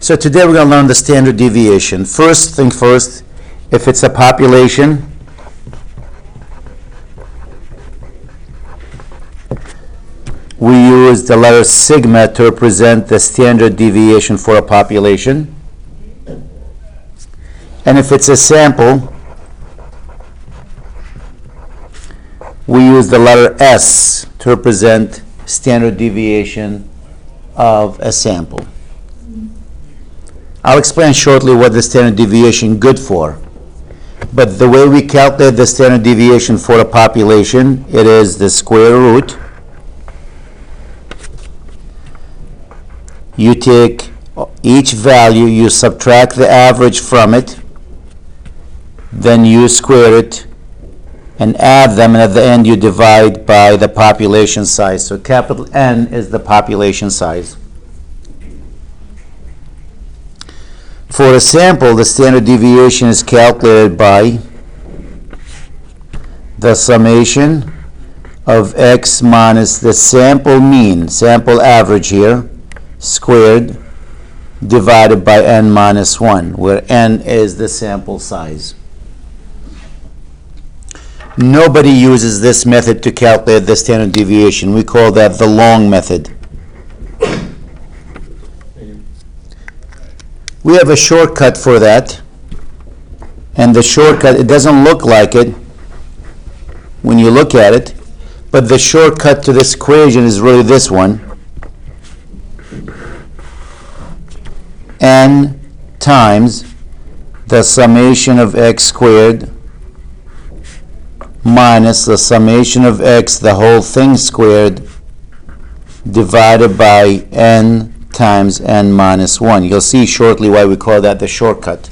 So today we're going to learn the standard deviation. First thing first, if it's a population, we use the letter sigma to represent the standard deviation for a population. And if it's a sample, we use the letter S to represent standard deviation of a sample. I'll explain shortly what the standard deviation good for. But the way we calculate the standard deviation for a population, it is the square root. You take each value, you subtract the average from it, then you square it and add them, and at the end you divide by the population size. So capital N is the population size. For a sample, the standard deviation is calculated by the summation of x minus the sample mean, sample average here, squared, divided by n minus 1, where n is the sample size. Nobody uses this method to calculate the standard deviation. We call that the long method. We have a shortcut for that, and the shortcut, it doesn't look like it when you look at it, but the shortcut to this equation is really this one. N times the summation of x squared minus the summation of x, the whole thing squared, divided by n times n minus 1. You'll see shortly why we call that the shortcut.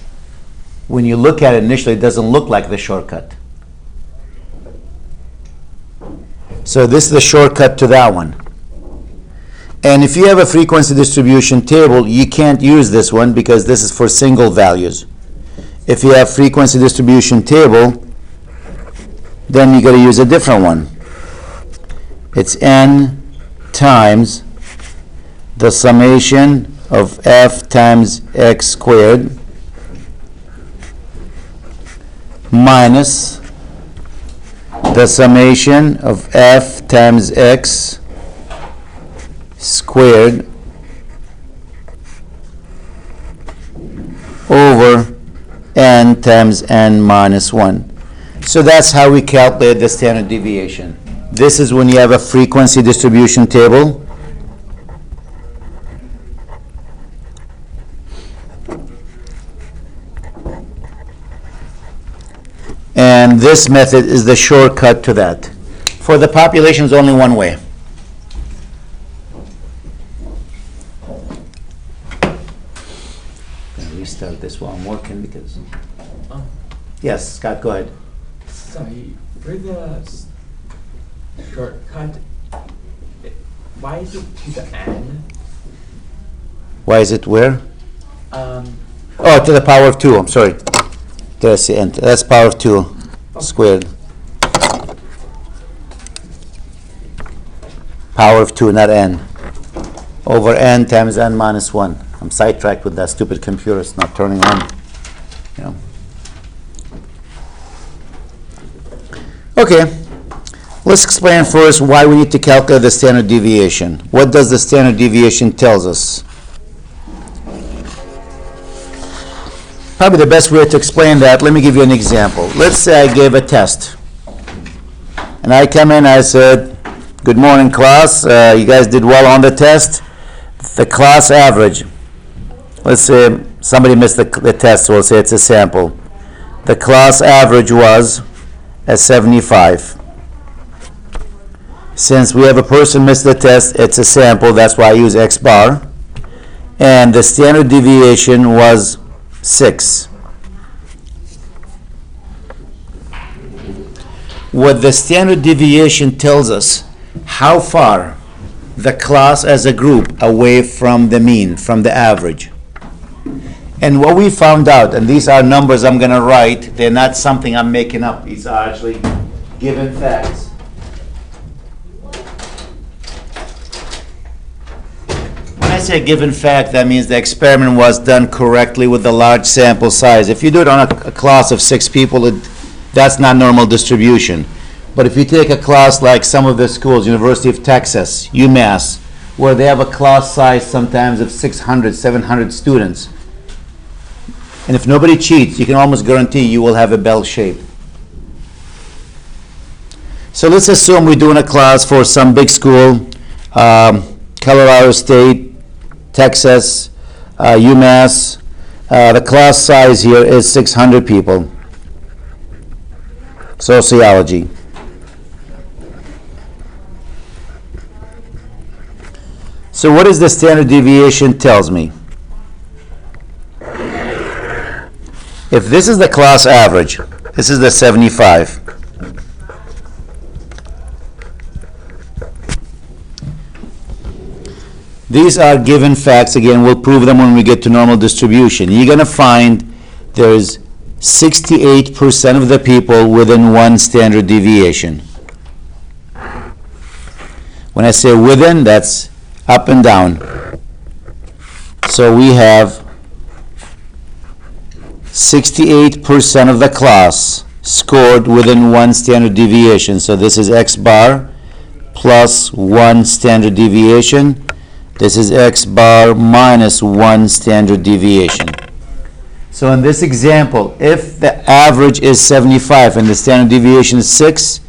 When you look at it initially, it doesn't look like the shortcut. So this is the shortcut to that one. And if you have a frequency distribution table, you can't use this one because this is for single values. If you have frequency distribution table, then you got to use a different one. It's n times the summation of f times x squared minus the summation of f times x squared over n times n minus 1. So that's how we calculate the standard deviation. This is when you have a frequency distribution table. And this method is the shortcut to that. For the population, it's only one way. Restart this while I'm working because. Yes, Scott, go ahead. Sorry, for the shortcut, why is it to the n? Why is it where? Oh, to the power of 2. I'm sorry. That's the end. That's power of 2 squared. Power of 2, not n. Over n times n minus 1. I'm sidetracked with that stupid computer. It's not turning on. Yeah. Okay. Let's explain first why we need to calculate the standard deviation. What does the standard deviation tells us? Probably the best way to explain that, let me give you an example. Let's say I gave a test. And I come in, I said, good morning class, you guys did well on the test. The class average, let's say somebody missed the test, so we'll say it's a sample. The class average was a 75. Since we have a person miss the test, it's a sample, that's why I use X bar. And the standard deviation was 6. What the standard deviation tells us, how far the class as a group away from the mean, from the average. And what we found out, and these are numbers I'm going to write, they're not something I'm making up, these are actually given facts. When I say a given fact, that means the experiment was done correctly with the large sample size. If you do it on a class of 6 people, that's not normal distribution. But if you take a class like some of the schools, University of Texas, UMass, where they have a class size sometimes of 600, 700 students, and if nobody cheats, you can almost guarantee you will have a bell shape. So let's assume we're doing a class for some big school, Colorado State, Texas, UMass. The class size here is 600 people. Sociology. So what is the standard deviation tells me? If this is the class average, this is the 75. These are given facts. Again, we'll prove them when we get to normal distribution. You're going to find there's 68% of the people within one standard deviation. When I say within, that's up and down. So we have 68% of the class scored within one standard deviation. So this is X bar plus 1 standard deviation. This is X bar minus 1 standard deviation. So in this example, if the average is 75 and the standard deviation is 6,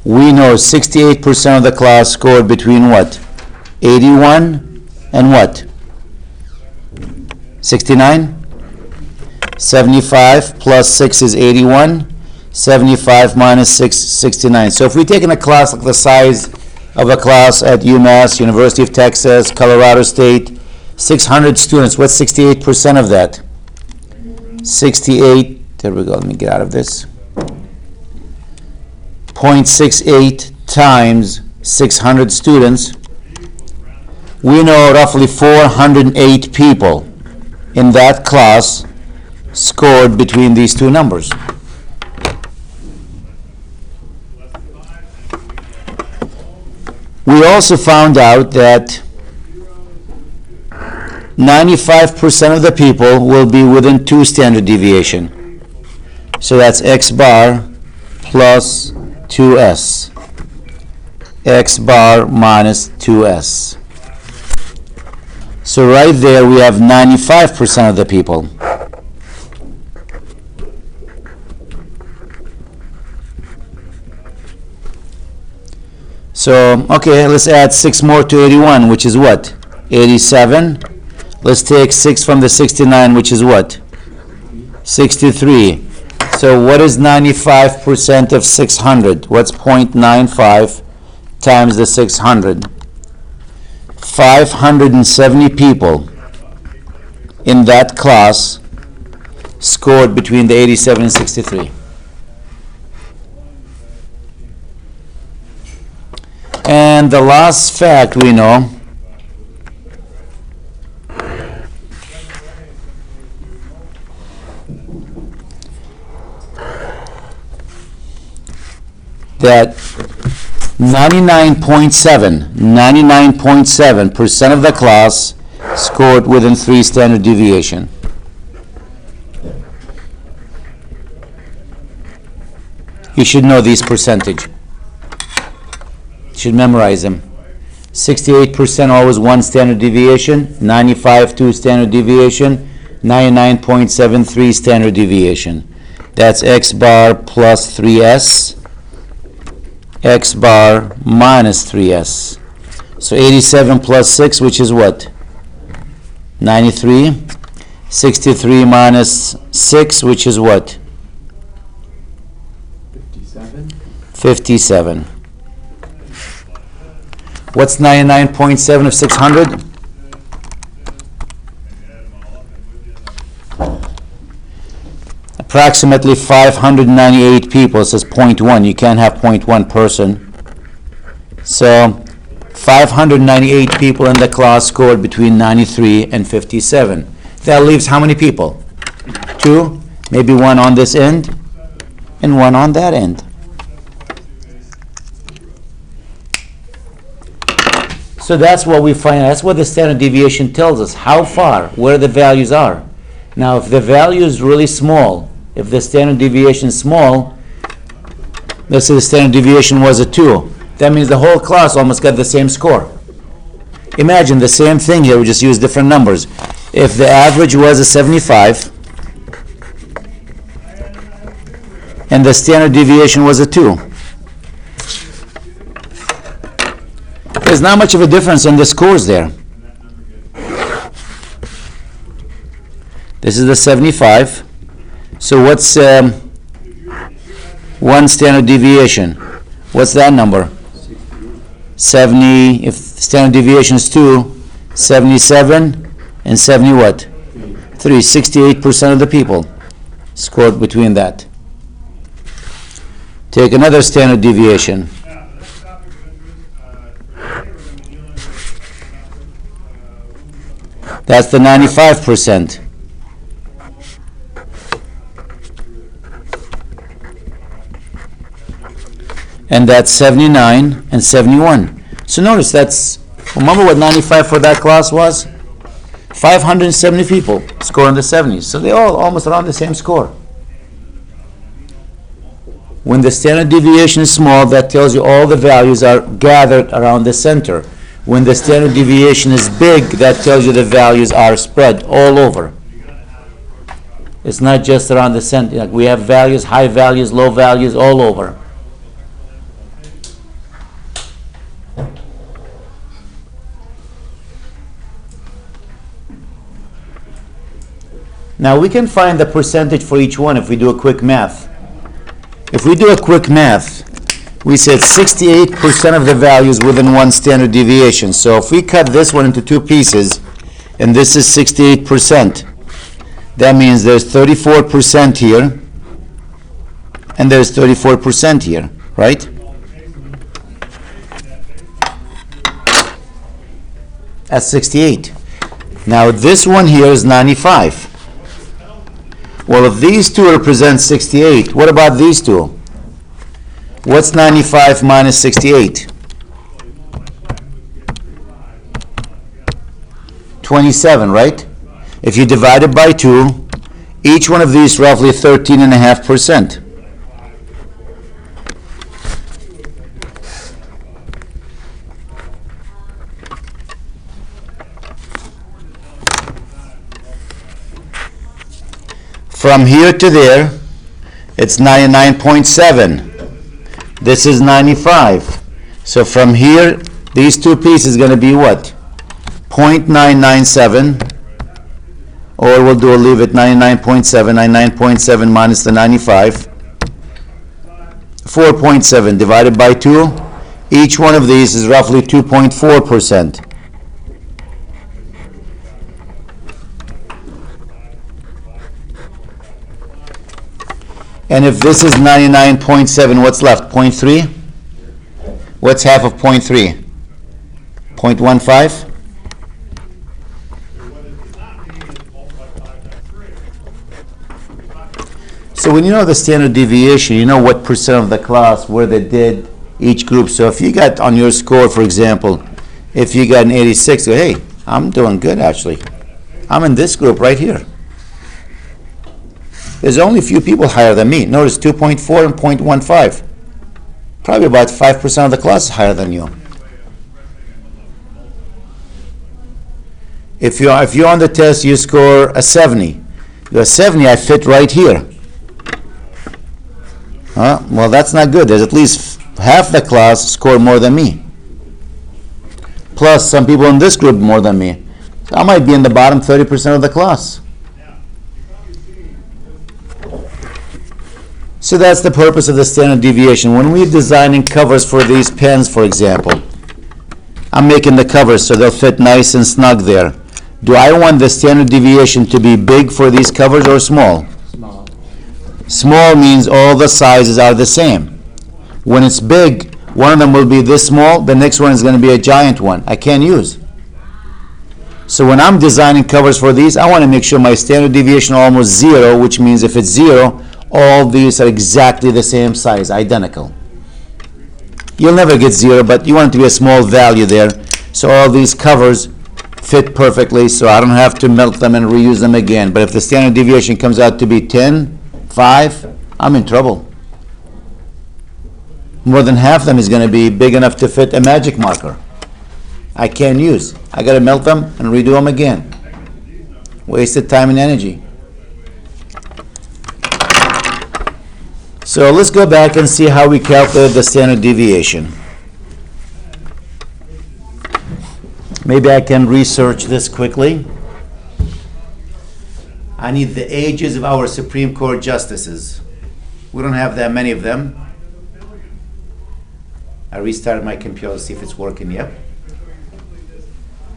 we know 68% of the class scored between what? 81 and what? 69? 75 plus 6 is 81. 75 minus 6, 69. So if we take in a class like the size of a class at UMass, University of Texas, Colorado State, 600 students, what's 68% of that? 68, there we go, let me get out of this. 0.68 times 600 students. We know roughly 408 people in that class scored between these two numbers. We also found out that 95% of the people will be within 2 standard deviation. So that's X bar plus 2S. X bar minus 2S. So right there we have 95% of the people. So, okay, let's add 6 more to 81, which is what? 87. Let's take 6 from the 69, which is what? 63. So what is 95% of 600? What's 0.95 times the 600? 570 people in that class scored between the 87 and 63. And the last fact we know that 99.7% of the class scored within 3 standard deviation. You should know these percentage. You should memorize them. 68% always 1 standard deviation, 95 2 standard deviation, 99.73 standard deviation. That's X bar plus 3S. X bar minus 3S. So 87 plus 6, which is what? 93. 63 minus 6, which is what? 57. 57. What's 99.7 of 600? Approximately 598 people. It says 0.1. You can't have 0.1 person. So 598 people in the class scored between 93 and 57. That leaves how many people? 2, maybe 1 on this end and 1 on that end. So that's what we find. That's what the standard deviation tells us. How far, where the values are. Now, if the value is really small, if the standard deviation is small, let's say the standard deviation was a 2. That means the whole class almost got the same score. Imagine the same thing here, we just use different numbers. If the average was a 75, and the standard deviation was a 2, there's not much of a difference in the scores there. This is the 75. So what's one standard deviation? What's that number? 70. If standard deviation is 2, 77 and 70 what? 3. 68% of the people scored between that. Take another standard deviation. That's the 95%. And that's 79 and 71. So notice that's, remember what 95 for that class was? 570 people score in the 70s. So they all almost around the same score. When the standard deviation is small, that tells you all the values are gathered around the center. When the standard deviation is big, that tells you the values are spread all over. It's not just around the center. Like we have values, high values, low values, all over. Now we can find the percentage for each one if we do a quick math. If we do a quick math, we said 68% of the values within one standard deviation. So if we cut this one into 2 pieces, and this is 68%, that means there's 34% here, and there's 34% here, right? That's 68. Now this one here is 95. Well, if these two represent 68, what about these two? What's 95 minus 68? 27, right? If you divide it by 2, each one of these roughly 13.5%. From here to there, it's 99.7. This is 95. So from here, these 2 pieces are going to be what? 0.997. Or we'll leave it 99.7. 99.7 minus the 95. 4.7 divided by 2. Each one of these is roughly 2.4%. And if this is 99.7, what's left? 0.3? What's half of 0.3? 0.15? So when you know the standard deviation, you know what percent of the class, where they did each group. So if you got on your score, for example, if you got an 86, go, hey, I'm doing good actually. I'm in this group right here. There's only a few people higher than me. Notice 2.4 and 0.15. Probably about 5% of the class is higher than you. If you're on the test, you score a 70. You're a 70, I fit right here. Well, that's not good. There's at least half the class score more than me. Plus, some people in this group more than me. So I might be in the bottom 30% of the class. So that's the purpose of the standard deviation. When we're designing covers for these pens, for example, I'm making the covers so they'll fit nice and snug there. Do I want the standard deviation to be big for these covers or small? Small. Small means all the sizes are the same. When it's big, one of them will be this small, the next one is going to be a giant one. I can't use. So when I'm designing covers for these, I want to make sure my standard deviation is almost 0, which means if it's 0, all these are exactly the same size, identical. You'll never get 0, but you want it to be a small value there So all these covers fit perfectly, so I don't have to melt them and reuse them again. But if the standard deviation comes out to be 10, 5, I'm in trouble. More than half of them is going to be big enough to fit a magic marker. I can't use. I got to melt them and redo them again. Wasted time and energy. So let's go back and see how we calculate the standard deviation. Maybe I can research this quickly. I need the ages of our Supreme Court justices. We don't have that many of them. I restarted my computer to see if it's working. Yep.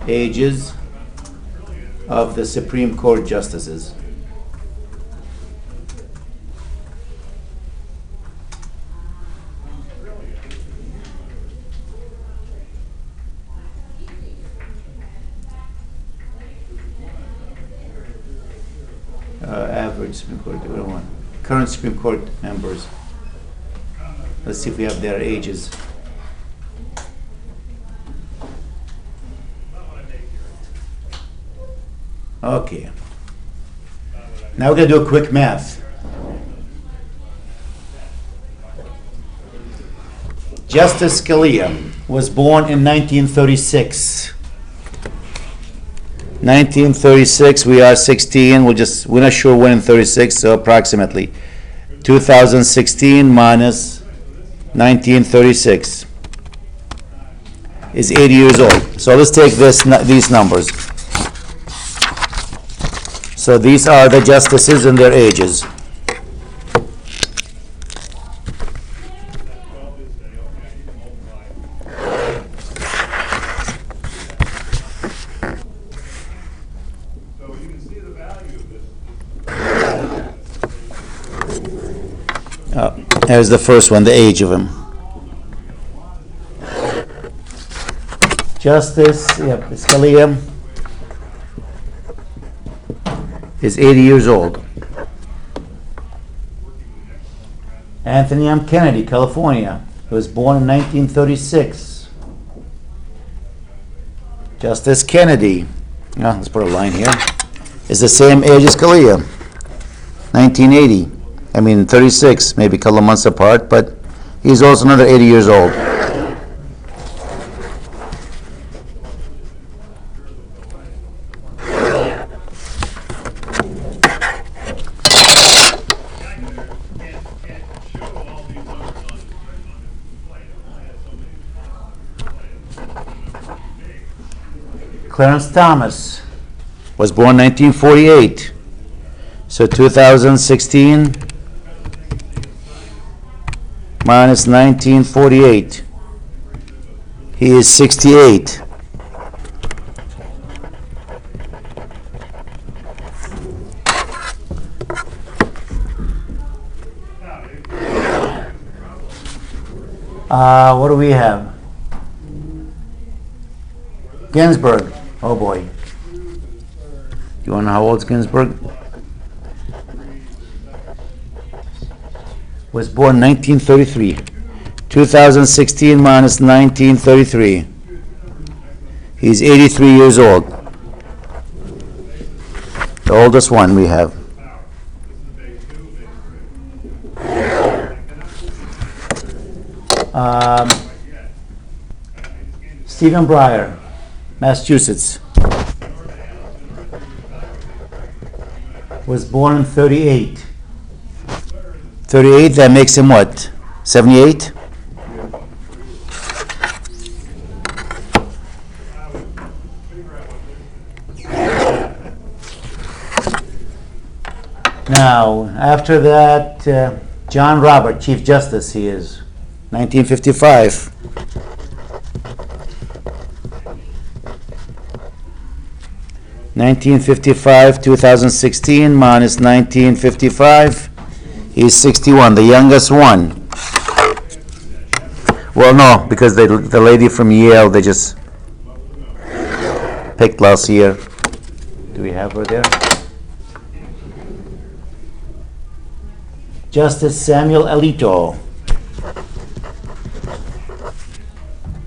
Ages of the Supreme Court justices. Average Supreme Court, we don't want current Supreme Court members. Let's see if we have their ages. Okay. Now we're going to do a quick math. Justice Scalia was born in 1936. 1936, we are 16. We're not sure when in 36, so approximately 2016 minus 1936 is 80 years old. So let's take these numbers. So these are the justices and their ages. There's the first one, the age of him. Justice Scalia is 80 years old. Anthony M. Kennedy, California, was born in 1936. Justice Kennedy, let's put a line here, is the same age as Scalia, 1980. 36, maybe a couple of months apart, but he's also another 80 years old. Clarence Thomas was born 1948. So 2016 minus 1948. He is 68. What do we have? Ginsburg. Oh boy. You want to know how old is Ginsburg? Was born 1933. 2016 minus 1933. He's 83 years old. The oldest one we have. Stephen Breyer, Massachusetts. Was born in 38. 38, that makes him what? 78? Now, after that, John Robert, Chief Justice, he is 1955. (1955) 2016 minus 1955. He's 61, the youngest one. Well, no, because the lady from Yale, they just picked last year. Do we have her there? Justice Samuel Alito.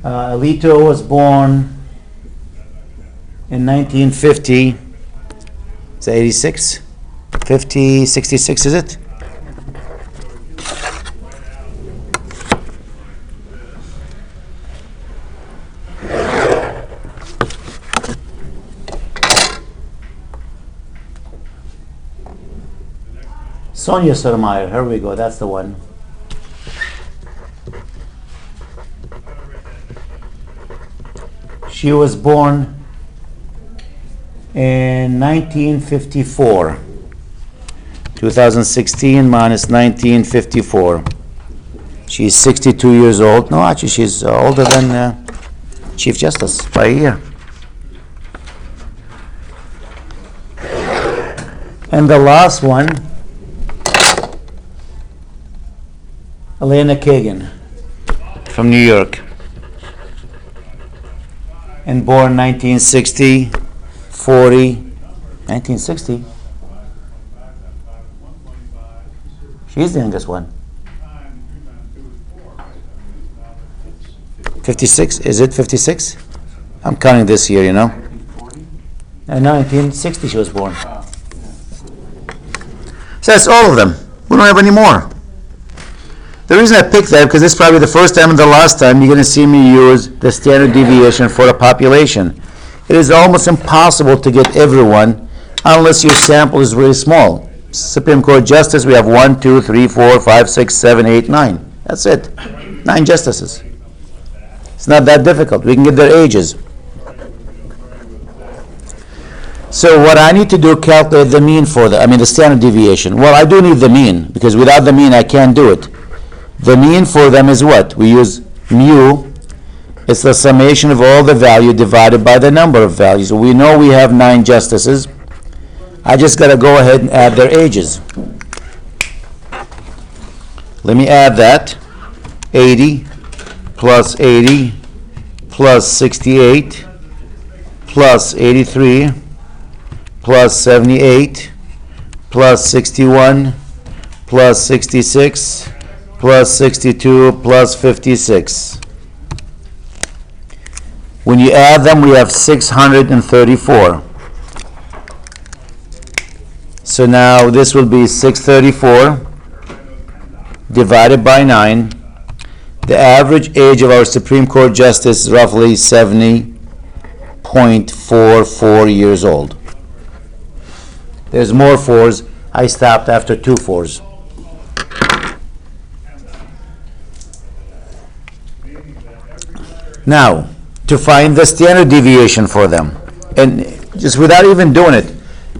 Alito was born in 1950, is that 86? 50, 66, is it? Sonia Sotomayor, here we go, that's the one. She was born in 1954. 2016 minus 1954. She's 62 years old. No, actually, she's older than Chief Justice by a year. And the last one, Elena Kagan from New York. And born 1960, 40, 1960. She's the youngest one. 56, is it 56? I'm counting this year, you know. And 1960 she was born. So that's all of them. We don't have any more. The reason I picked that, because this is probably the first time and the last time you're going to see me use the standard deviation for a population. It is almost impossible to get everyone unless your sample is really small. Supreme Court Justice, we have 1, 2, 3, 4, 5, 6, 7, 8, 9. That's it. 9 justices. It's not that difficult. We can get their ages. So what I need to do, calculate the mean for the standard deviation. Well, I do need the mean, because without the mean I can't do it. The mean for them is what? We use mu. It's the summation of all the value divided by the number of values. We know we have 9 justices. I just got to go ahead and add their ages. Let me add that. 80 plus 80 plus 68 plus 83 plus 78 plus 61 plus 66 plus 62 plus 56. When you add them, we have 634. So now this will be 634 divided by 9. The average age of our Supreme Court Justice is roughly 70.44 years old. There's more 4s. I stopped after 2 4s. Now, to find the standard deviation for them, and just without even doing it,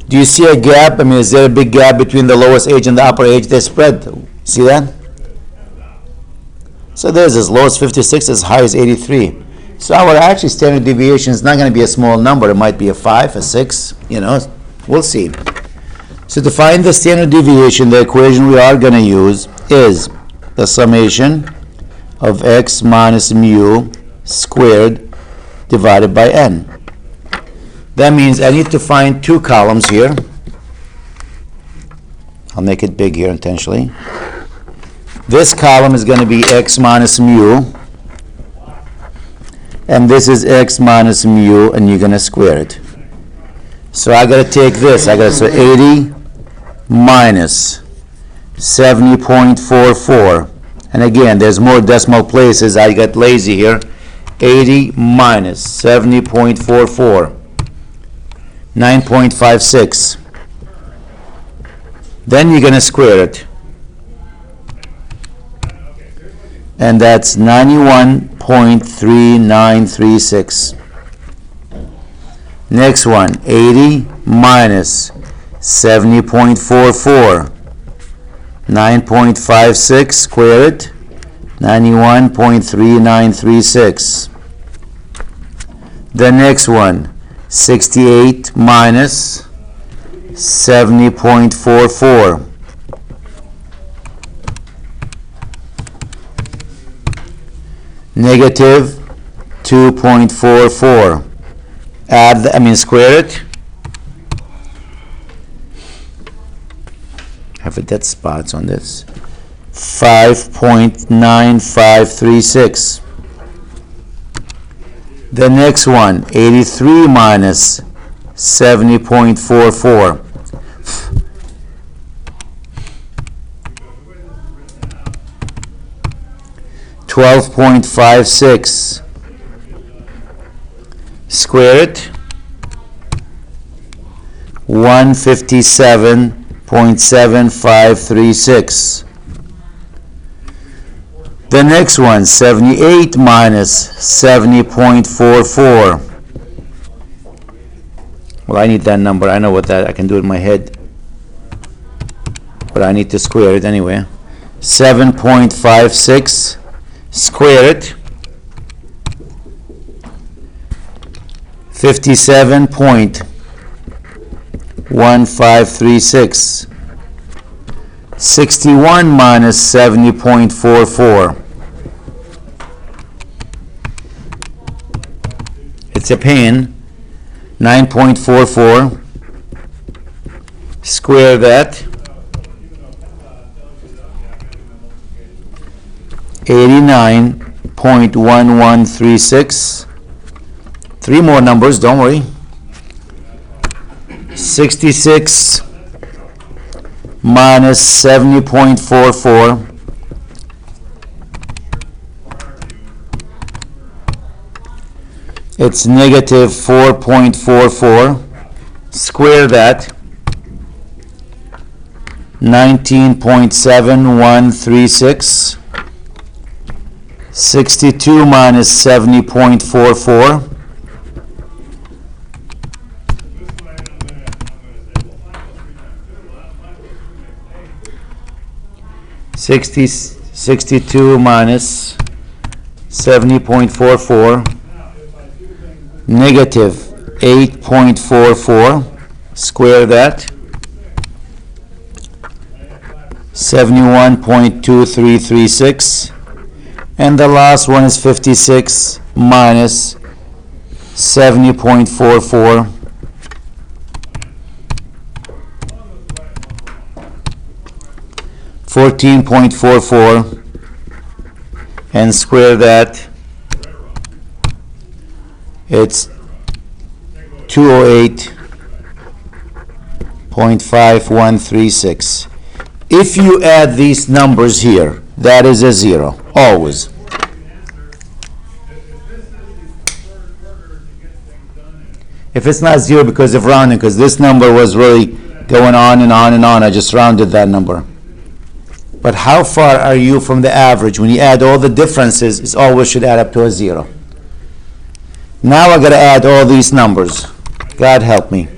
do you see a gap? Is there a big gap between the lowest age and the upper age? They spread. See that? So there's as low as 56, as high as 83. So our actually standard deviation is not going to be a small number. It might be a 5, a 6, we'll see. So to find the standard deviation, the equation we are going to use is the summation of x minus mu squared divided by n. That means I need to find 2 columns here. I'll make it big here intentionally. This column is going to be x minus mu, and this is x minus mu, and you're going to square it. So I got to take this. I got to say 80 minus 70.44. And again, there's more decimal places. I got lazy here. 80 minus 70.44. 9.56. Then you're going to square it. And that's 91.3936. Next one, 80 minus 70.44. 9.56, square it. 91.3936. The next one, 68 minus 70.44. Negative 2.44. Square it. Have a dead spots on this. 5.9536. The next one, 83 minus 70.44. 12.56. Square it. 157.7536. The next one, 78 minus 70.44. Well, I need that number. I know what that, I can do it in my head. But I need to square it anyway. 7.56. Square it. 57.1536. 61 minus 70.44. It's a pain. 9.44. Square that. 89.1136. Three more numbers, don't worry. 66 minus 70.44. It's negative 4.44. Square that. 19.7136. 62 minus 70.44. 62 minus 70.44. Negative 8.44. Square that. 71.2336. And the last one is 56 minus 70.44. 14.44. And square that. It's 208.5136. If you add these numbers here, that is a zero, always. If it's not zero because of rounding, because this number was really going on and on and on, I just rounded that number. But how far are you from the average? When you add all the differences, it always should add up to a zero. Now I got to add all these numbers. God help me.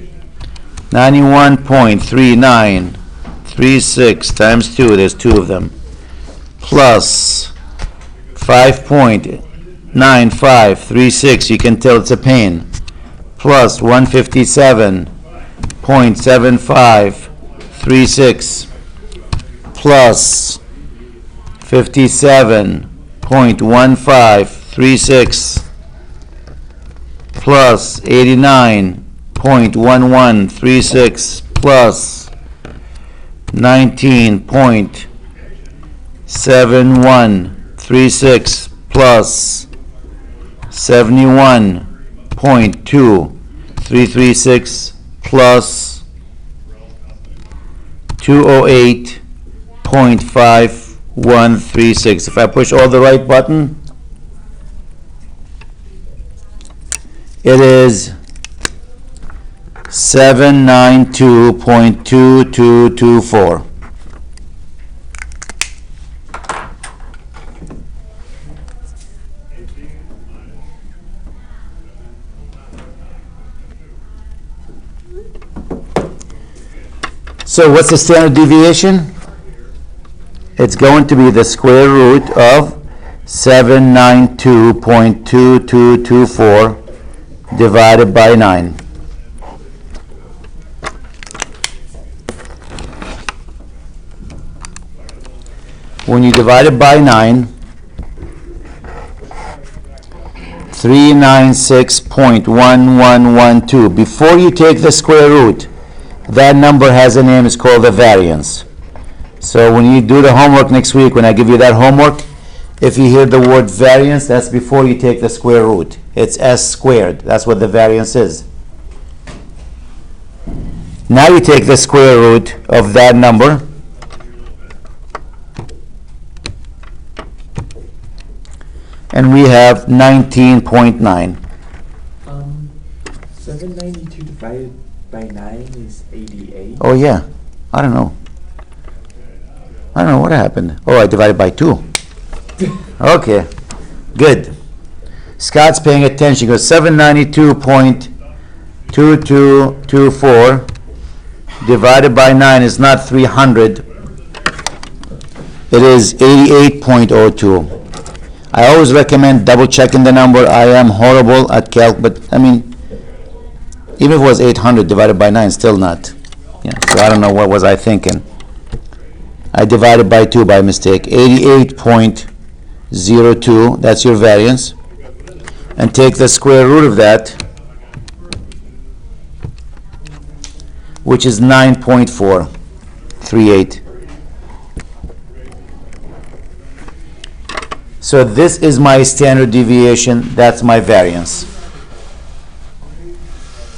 91.3936 times 2, there's two of them, plus 5.9536, you can tell it's a pain, plus 157.7536, plus 57.1536, plus 89.1136, plus 19.7136, plus 71.2336, plus 208.5136. If I push all the right button, it is 792.2224. So what's the standard deviation? It's going to be the square root of 792.2224 divided by 9. When you divide it by 9, 396.1112. Before you take the square root, that number has a name, it's called the variance. So when you do the homework next week, when I give you that homework, If you hear the word variance, that's before you take the square root. It's s squared. That's what the variance is. Now you take the square root of that number, and we have 19.9. 792 divided by 9 is 88. Oh yeah, I don't know what happened. Oh, I divided by 2. Okay, good. Scott's paying attention. He goes 792.2224 divided by 9 is not 300. It is 88.02. I always recommend double checking the number. I am horrible at calc, but I mean, even if it was 800 divided by 9, still not. Yeah, so I don't know what was I thinking. I divided by 2 by mistake. 88.02, that's your variance. And take the square root of that, which is 9.438. So this is my standard deviation, that's my variance.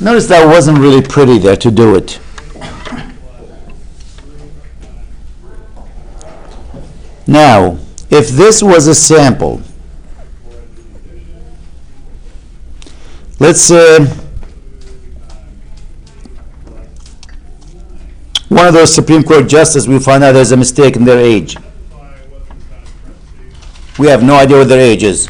Notice that wasn't really pretty there to do it. Now, if this was a sample, let's say one of those Supreme Court justices, we find out there's a mistake in their age. We have no idea what their age is.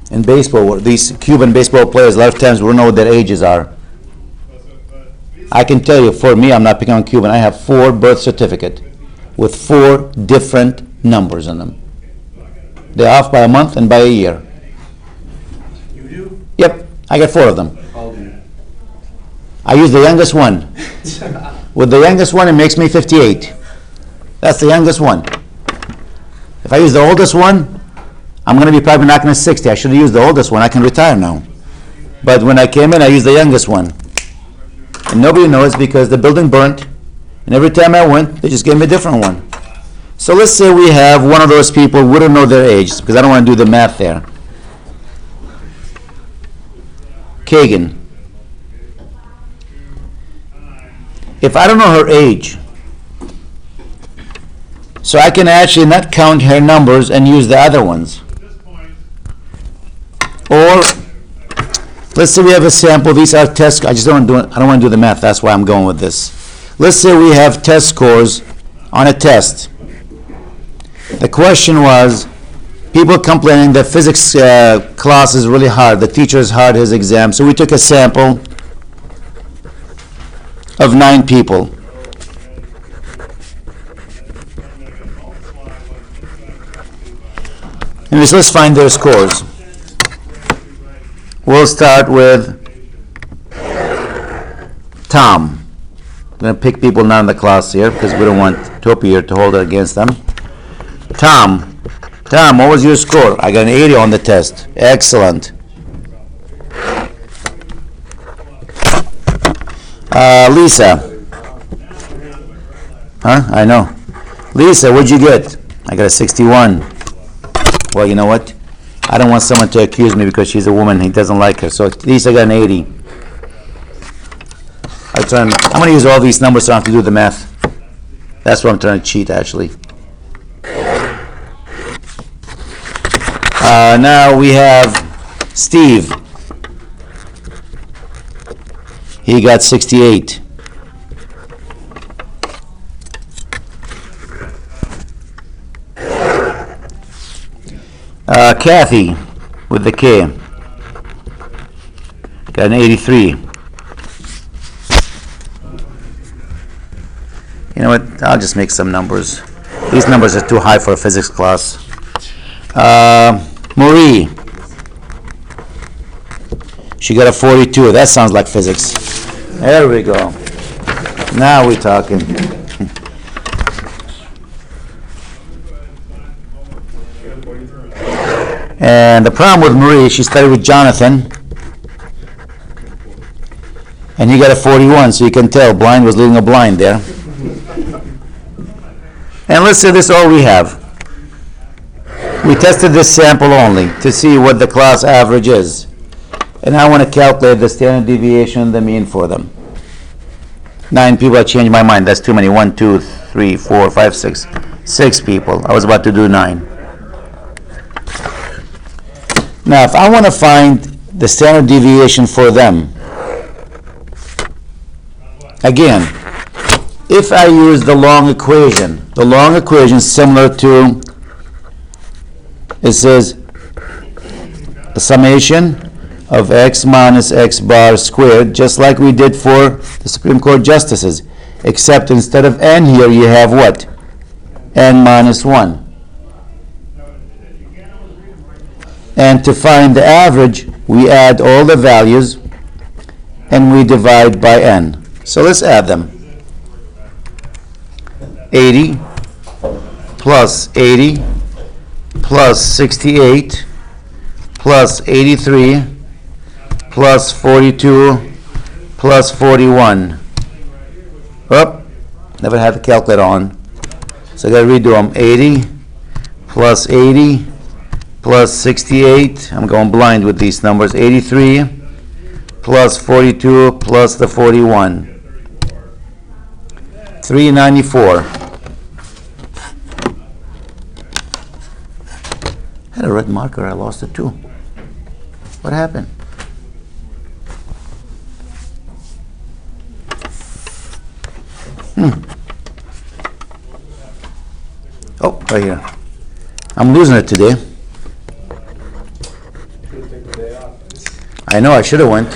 In baseball, these Cuban baseball players, a lot of times we don't know what their ages are. I can tell you, for me, I'm not picking on Cuban, I have 4 birth certificates with 4 different numbers in them. They're off by a month and by a year. You do? Yep, I got 4 of them. How old are you? I use the youngest one. With the youngest one, it makes me 58. That's the youngest one. If I use the oldest one, I'm going to be probably knocking at 60. I should have used the oldest one. I can retire now. But when I came in, I used the youngest one. And nobody knows because the building burnt, and every time I went, they just gave me a different one. So let's say we have one of those people, we don't know their age, because I don't want to do the math there. Kagan. If I don't know her age, so I can actually not count her numbers and use the other ones. Or let's say we have a sample. These are test. I don't want to do the math. That's why I'm going with this. Let's say we have test scores on a test. The question was, people complaining that physics class is really hard. The teacher is hard his exam. So we took a sample of 9 people. And let's find their scores. We'll start with Tom. I'm going to pick people not in the class here because we don't want Topi here to hold it against them. Tom, what was your score? I got an 80 on the test. Excellent. Lisa. I know. Lisa, what'd you get? I got a 61. Well, you know what? I don't want someone to accuse me because she's a woman. He doesn't like her. So Lisa got an 80. I'm going to use all these numbers so I don't have to do the math. That's what I'm trying to cheat, actually. Now we have Steve. He got 68. Kathy, with the K, got an 83. You know what? I'll just make some numbers. These numbers are too high for a physics class. Marie, she got a 42. That sounds like physics. There we go. Now we're talking. And the problem with Marie, she studied with Jonathan. And he got a 41, so you can tell blind was leading a blind there. And let's say this is all we have. We tested this sample only to see what the class average is. And I want to calculate the standard deviation, the mean for them. 9 people, I changed my mind. That's too many. 1, 2, 3, 4, 5, 6. 6 people. I was about to do 9. Now, if I want to find the standard deviation for them, again, if I use the long equation is similar to, it says the summation of x minus x bar squared, just like we did for the Supreme Court justices, except instead of n here, you have what? N minus 1. And to find the average, we add all the values and we divide by n. So let's add them. 80 plus 80 plus 68 plus 83 plus 42 plus 41. Oh, never had the calculator on. So I got to redo them. 80 plus 80 plus 68. I'm going blind with these numbers. 83 plus 42 plus the 41. 394. I had a red marker. I lost it too. What happened? Oh, right here. I'm losing it today. I know, I should have went.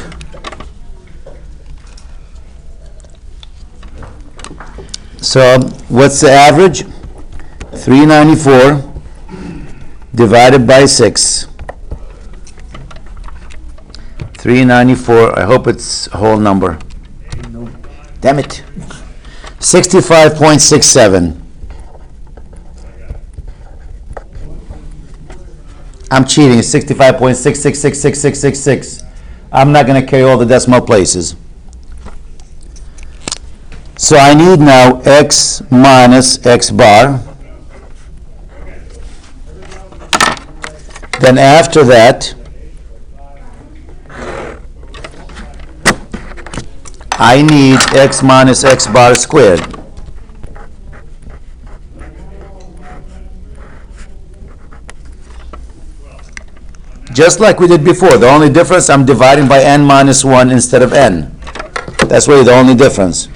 So, what's the average? 394 divided by 6. 394, I hope it's a whole number. Nope. Damn it. 65.67. I'm cheating. It's 65.66666666. I'm not going to carry all the decimal places. So I need now x minus x bar. Then after that, I need x minus x bar squared. Just like we did before. The only difference, I'm dividing by n minus 1 instead of n. That's really the only difference.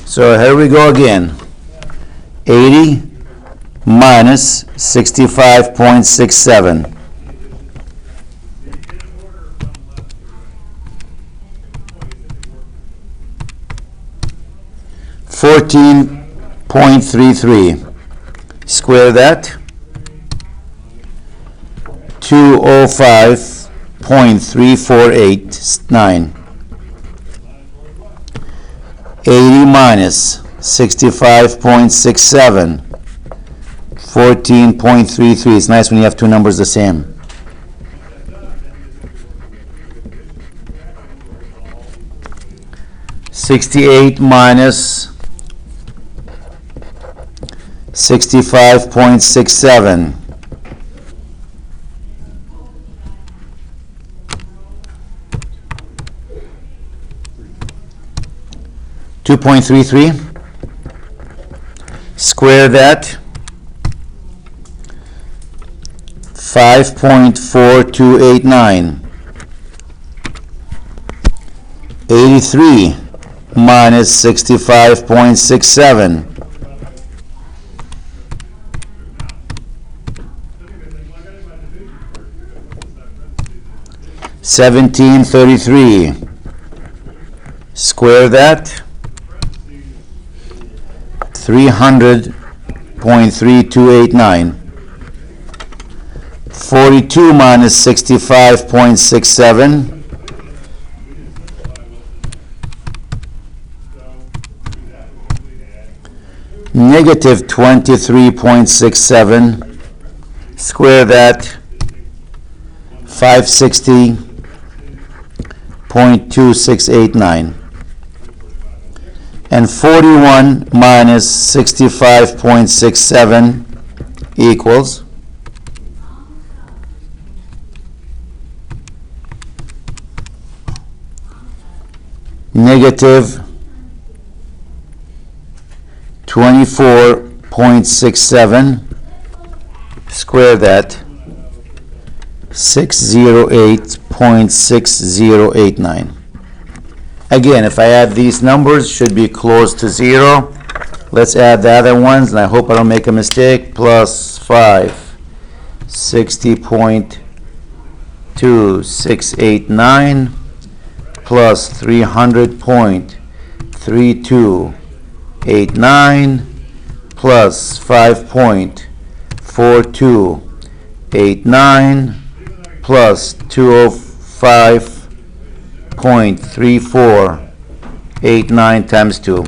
So here we go again. 80 minus 65.67. $14.33. Square that. 205.348. 80 minus 65.67. 14.33. It's nice when you have two numbers the same. $68 minus 65.67. $2.33. Square that. 5.4289. 83 minus 65.67. 1733. Square that. 300.3289. 42 minus 65.67. Negative 23.67. Square that. 560 0.2689. And 41 minus 65.67 equals negative 24.67, square that, 608.6089. Again, if I add these numbers, should be close to 0. Let's add the other ones, and I hope I don't make a mistake. Plus 5, 60.2689, plus 300.3289, plus 5.4289, plus 205.3489 times 2.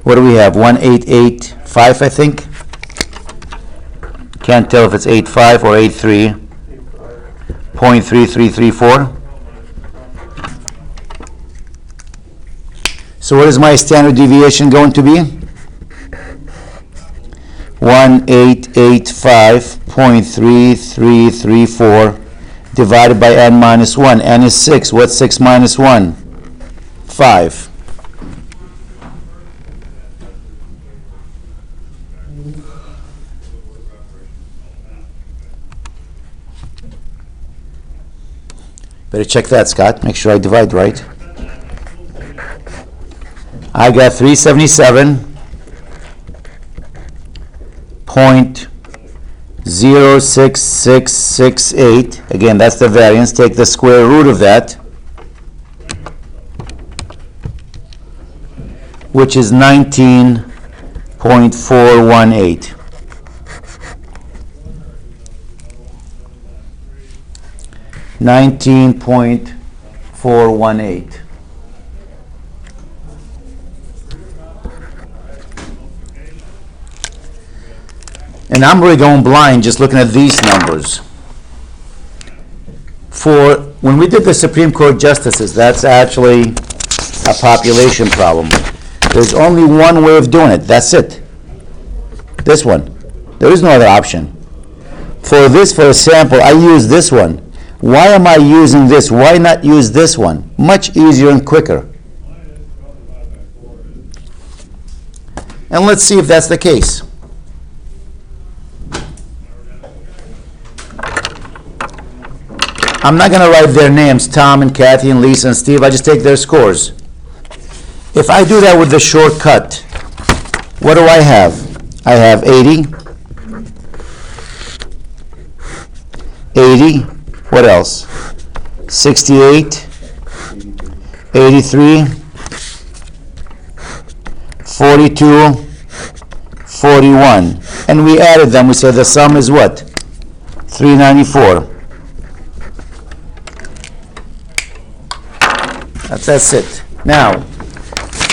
What do we have? 1885, I think. Can't tell if it's 85 or 83. 0.3334. So what is my standard deviation going to be? 1885.3334 divided by n minus 1. N is 6. What's 6 minus 1? 5. Better check that, Scott. Make sure I divide right. I got 377.06668. Again, that's the variance. Take the square root of that, which is 19.418. 19.418. And I'm really going blind just looking at these numbers. For when we did the Supreme Court justices, that's actually a population problem. There's only one way of doing it. That's it. This one. There is no other option. For this, for a sample, I use this one. Why am I using this? Why not use this one? Much easier and quicker. And let's see if that's the case. I'm not going to write their names, Tom and Kathy and Lisa and Steve. I just take their scores. If I do that with the shortcut, what do I have? I have 80. 80. What else? 68. 83. 42. 41. And we added them. We said the sum is what? 394. That's it. Now,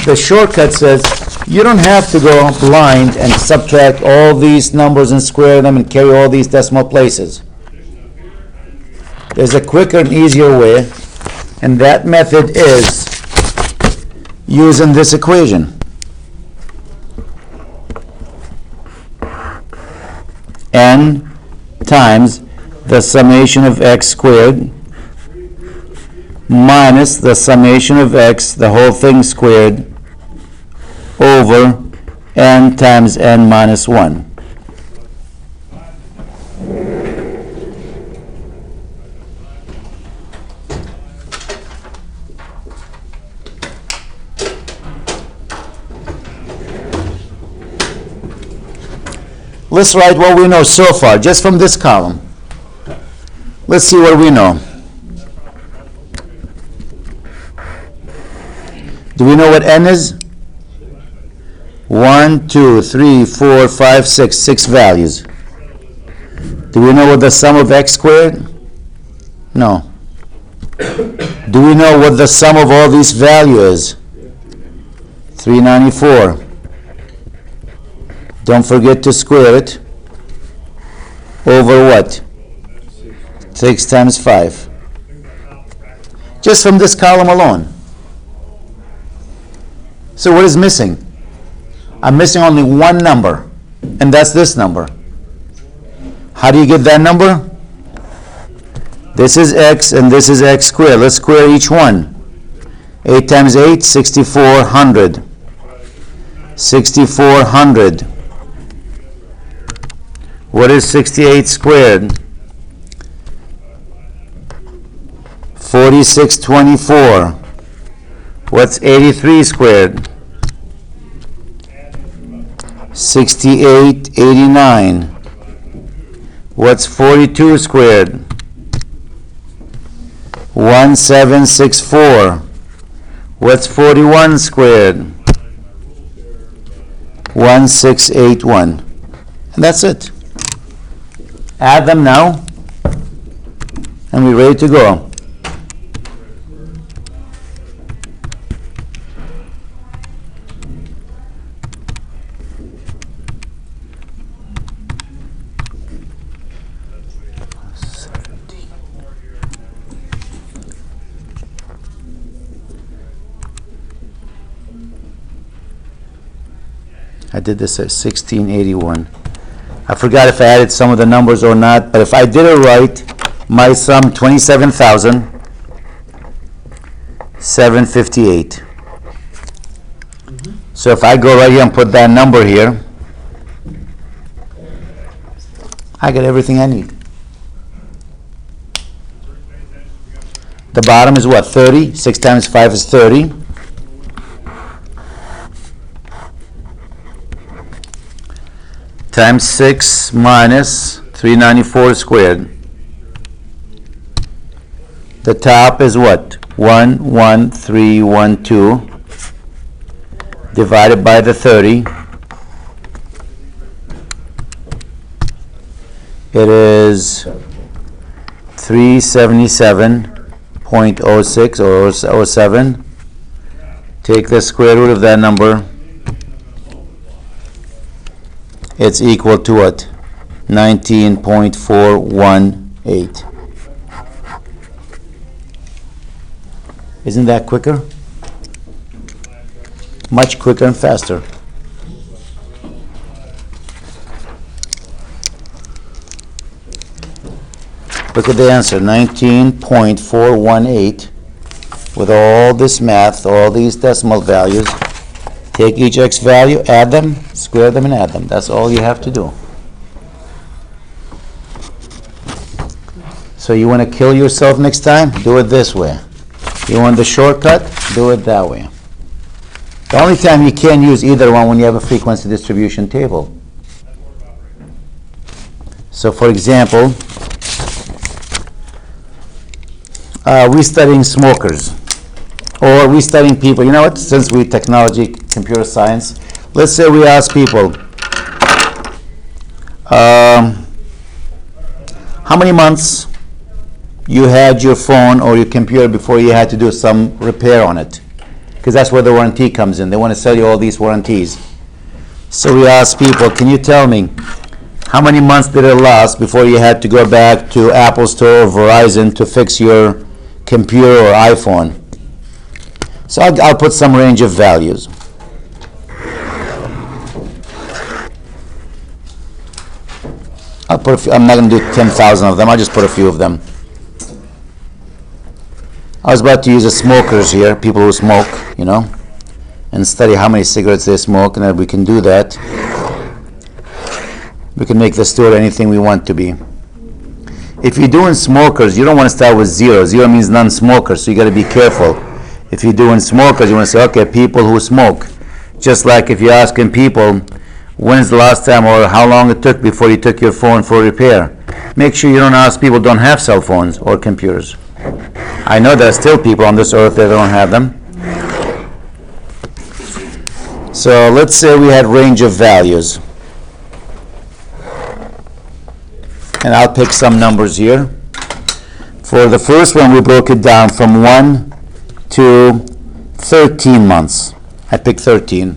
the shortcut says you don't have to go blind and subtract all these numbers and square them and carry all these decimal places. There's a quicker and easier way, and that method is using this equation. N times the summation of x squared minus the summation of x, the whole thing squared, over n times n minus 1. Let's write what we know so far, just from this column. Let's see what we know. Do we know what n is? 1, 2, 3, 4, 5, 6. 6 values. Do we know what the sum of x squared? No. Do we know what the sum of all these values is? 394. Don't forget to square it. Over what? 6 times 5. just from this column alone. So what is missing? I'm missing only one number, and that's this number. How do you get that number? This is x, and this is x squared. Let's square each one. 8 times 8, 6,400. 6,400. What is 68 squared? 4624. What's 83 squared? 6889. What's 42 squared? 1764. What's 41 squared? 1681. And that's it. Add them now, and we're ready to go. I did this at 1681. I forgot if I added some of the numbers or not, but if I did it right, my sum 27,758. So if I go right here and put that number here, I get everything I need. The bottom is what? 30. 6 times 5 is 30. Times 6 minus 394 squared. The top is what? 11312 divided by the 30. It is 377.06 or 07. Take the square root of that number. It's equal to what? 19.418. Isn't that quicker? Much quicker and faster. Look at the answer, 19.418. With all this math, all these decimal values, take each x value, add them, square them, and add them. That's all you have to do. So you want to kill yourself next time? Do it this way. You want the shortcut? Do it that way. The only time you can't use either one when you have a frequency distribution table. So for example, we're studying smokers. Or we're studying people. You know what? Since we technology, computer science, let's say we ask people, how many months you had your phone or your computer before you had to do some repair on it? Because that's where the warranty comes in. They want to sell you all these warranties. So we ask people, can you tell me how many months did it last before you had to go back to Apple Store or Verizon to fix your computer or iPhone? So I'll put some range of values. I'll put a few, I'm not going to do 10,000 of them. I'll just put a few of them. I was about to use the smokers here, people who smoke, you know, and study how many cigarettes they smoke, and we can do that. We can make the store anything we want to be. If you're doing smokers, you don't want to start with 0. 0 means non-smokers, so you got to be careful. If you're doing smokers, you want to say, okay, people who smoke. Just like if you're asking people, when's the last time or how long it took before you took your phone for repair? Make sure you don't ask people who don't have cell phones or computers. I know there are still people on this earth that don't have them. So let's say we had range of values. And I'll pick some numbers here. For the first one, we broke it down from 1 to 13 months. I picked 13.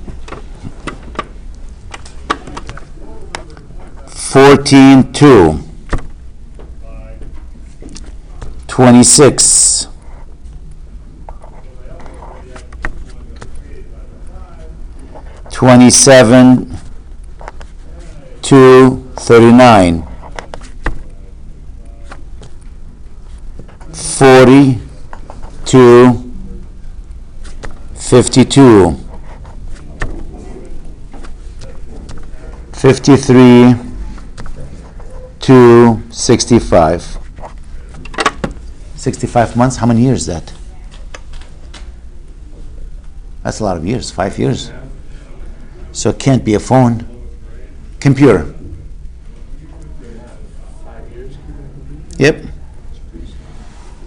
14 to 26. 27 to 39, 40 to 52, 53 to 65. 65 months, how many years is that? That's a lot of years, 5 years. So it can't be a phone. Computer. 5 years. Yep.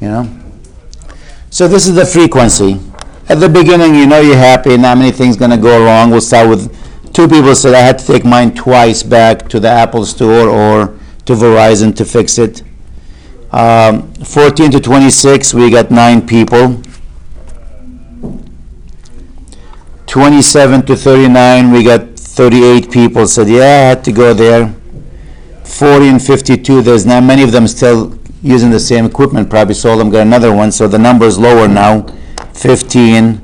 You know? So this is the frequency. At the beginning, you know you're happy, not many things going to go wrong. We'll start with 2 people said I had to take mine twice back to the Apple store or to Verizon to fix it. 14 to 26, we got 9 people. 27 to 39, we got 38 people said, yeah, I had to go there. 40 and 52, there's not many of them still using the same equipment, probably sold them, got another one, so the number is lower now. 15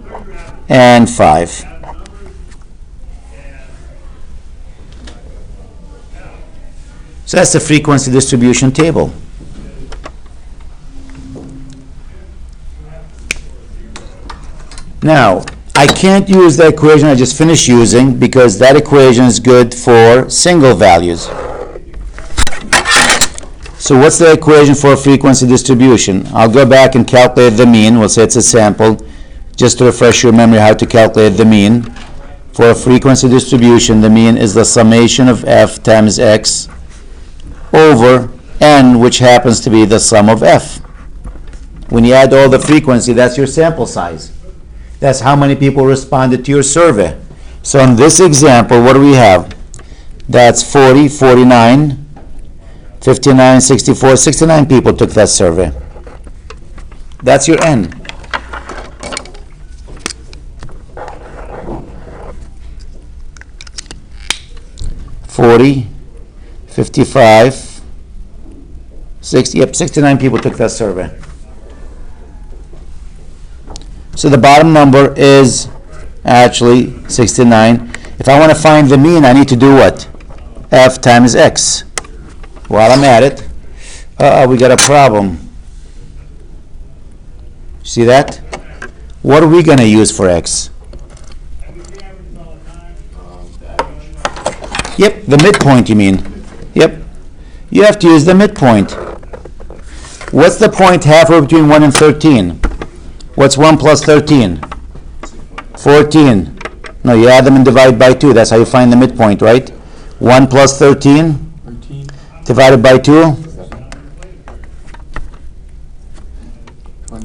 and 5. So that's the frequency distribution table. Now, I can't use the equation I just finished using because that equation is good for single values. So what's the equation for a frequency distribution? I'll go back and calculate the mean. We'll say it's a sample, just to refresh your memory how to calculate the mean. For a frequency distribution, the mean is the summation of f times x over n, which happens to be the sum of f. When you add all the frequency, that's your sample size. That's how many people responded to your survey. So in this example, what do we have? That's 40, 49, 59, 64, 69 people took that survey. That's your N. $40, $55, $60, yep, 69 people took that survey. So the bottom number is actually 69. If I want to find the mean, I need to do what? F times X. While I'm at it, we got a problem. See that? What are we going to use for X? Yep, the midpoint you mean. Yep. You have to use the midpoint. What's the point halfway between 1 and 13? What's 1 plus 13? 14. No, you add them and divide by 2. That's how you find the midpoint, right? 1 plus 13 divided by 2.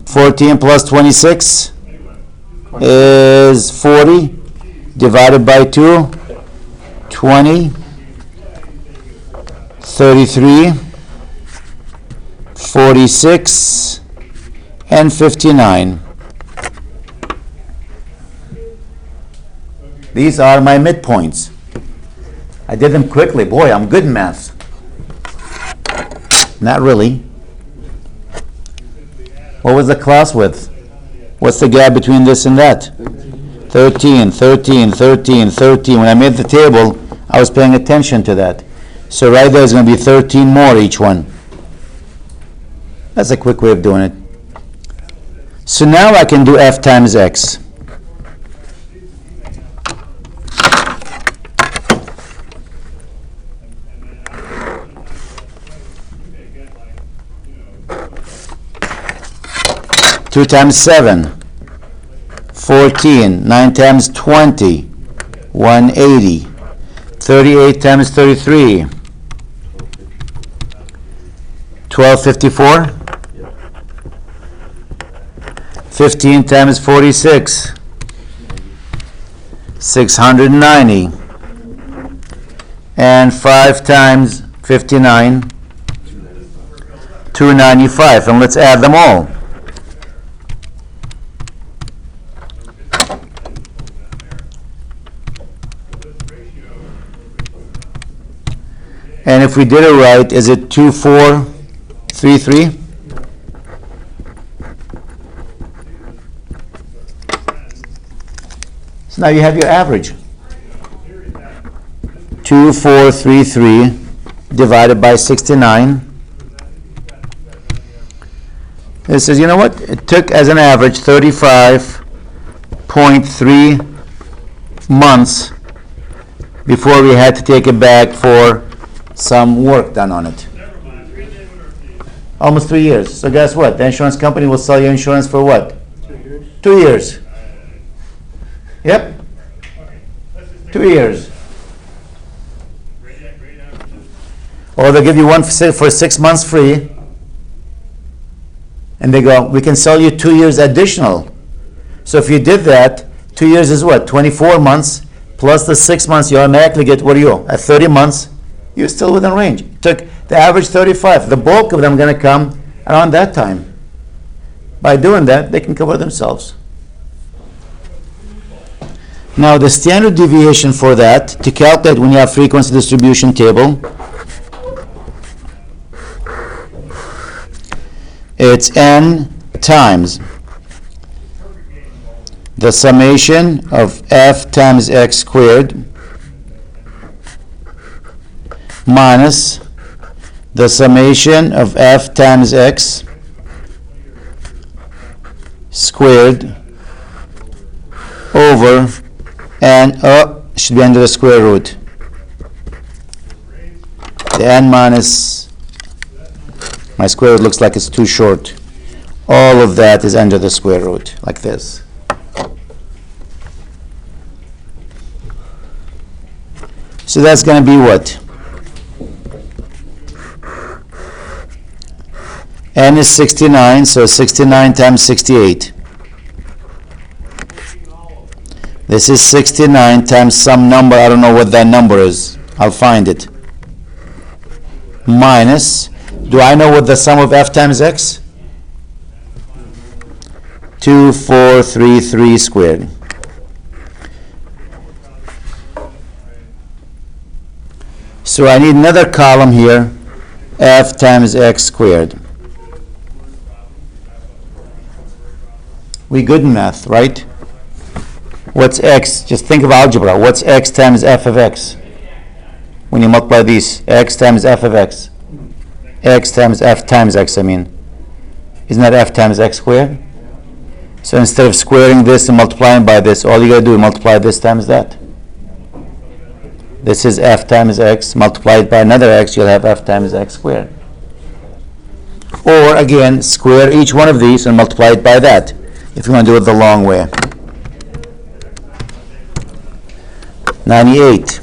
14 plus 26 is 40 divided by 2. 20, 33, 46, and 59. These are my midpoints. I did them quickly. Boy, I'm good in math. Not really. What was the class width? What's the gap between this and that? 13, 13, 13, 13. When I made the table, I was paying attention to that. So right there is going to be 13 more each one. That's a quick way of doing it. So now I can do F times X. Two times 7. 14, 9 times 20, 180, 38 times 33, 1254, 15 times 46, 690, and 5 times 59, 295, and let's add them all. And if we did it right, is it 2433? So now you have your average. 2433 divided by 69. It says, you know what? It took as an average 35.3 months before we had to take it back for some work done on it. Almost 3 years. So guess what? The insurance company will sell you insurance for what? 2 years. Yep. 2 years. Or they'll give you one for 6 months free. And they go, we can sell you 2 years additional. So if you did that, 2 years is what? 24 months plus the 6 months, you automatically get, what are you? At 30 months, you're still within range. Took the average 35. The bulk of them are going to come around that time. By doing that, they can cover themselves. Now, the standard deviation for that, to calculate when you have frequency distribution table, it's n times the summation of f times x squared minus the summation of f times x squared over n, should be under the square root. The n minus, my square root looks like it's too short. All of that is under the square root, like this. So that's going to be what? N is 69, so 69 times 68. This is 69 times some number, I don't know what that number is. I'll find it. Minus, do I know what the sum of f times x? 2433 squared. So I need another column here, f times x squared. We good in math, right? What's x? Just think of algebra. What's x times f of x? When you multiply these, x times f of x. X times f times x, I mean. Isn't that f times x squared? So instead of squaring this and multiplying by this, all you got to do is multiply this times that. This is f times x multiplied by another x, you'll have f times x squared. Or again, square each one of these and multiply it by that, if you want to do it the long way. 98.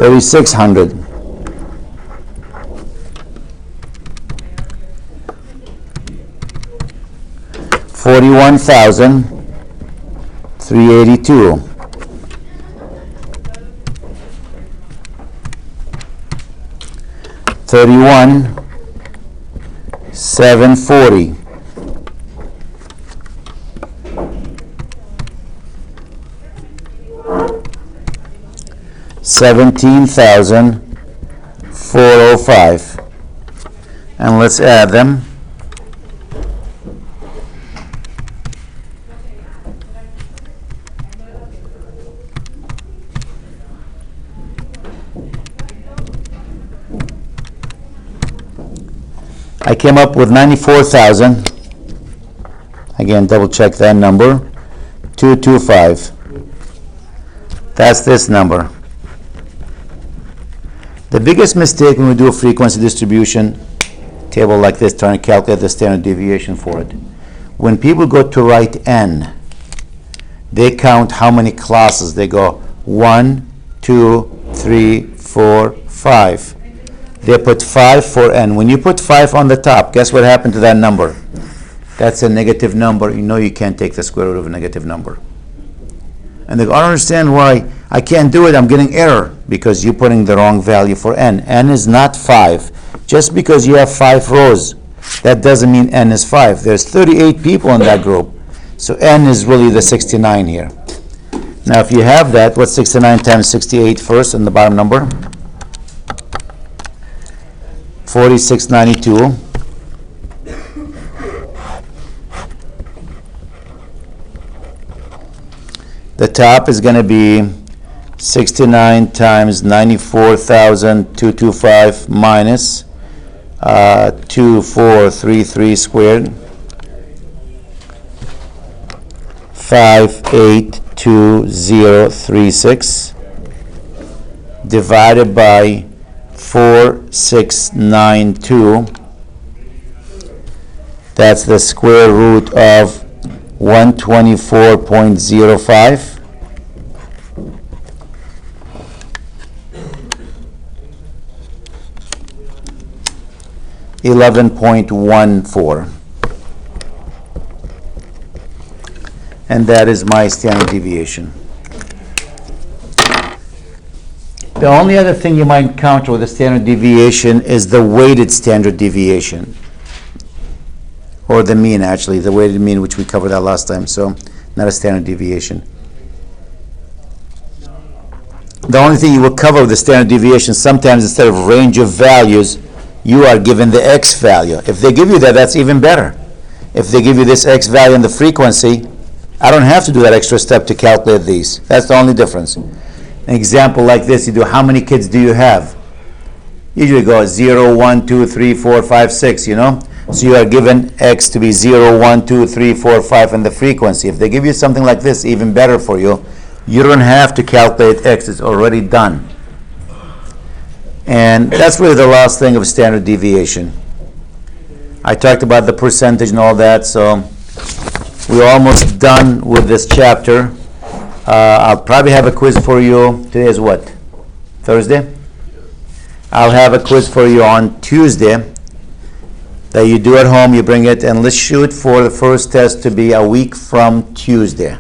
$3,600. $41,382. $31,740. $17,405. And let's add them. I came up with 94,000. Again, double check that number. 225. That's this number. The biggest mistake when we do a frequency distribution table like this, trying to calculate the standard deviation for it, when people go to write n, they count how many classes. They go 1, 2, 3, 4, 5. They put 5 for n. When you put 5 on the top, guess what happened to that number? That's a negative number. You know you can't take the square root of a negative number. And they go, I don't understand why I can't do it. I'm getting error because you're putting the wrong value for n. N is not 5. Just because you have 5 rows, that doesn't mean n is 5. There's 38 people in that group. So n is really the 69 here. Now if you have that, what's 69 times 68 first in the bottom number? 4692. The top is going to be 69 times 94,225 minus 2433 squared, 582036 divided by 4692. That's the square root of 124.05. $11.14, and that is my standard deviation. The only other thing you might encounter with the standard deviation is the weighted standard deviation, or the mean, actually, the weighted mean, which we covered that last time, so not a standard deviation. The only thing you will cover with the standard deviation, sometimes instead of range of values, you are given the x value. If they give you that, that's even better. If they give you this x value and the frequency, I don't have to do that extra step to calculate these. That's the only difference. An example like this, you do, how many kids do you have? Usually go 0, 1, 2, 3, 4, 5, 6, you know? So you are given x to be 0, 1, 2, 3, 4, 5, and the frequency. If they give you something like this, even better for you. You don't have to calculate x. It's already done. And that's really the last thing of standard deviation. I talked about the percentage and all that, so we're almost done with this chapter. I'll probably have a quiz for you. Today is what? Thursday? I'll have a quiz for you on Tuesday that you do at home. You bring it, and let's shoot for the first test to be a week from Tuesday.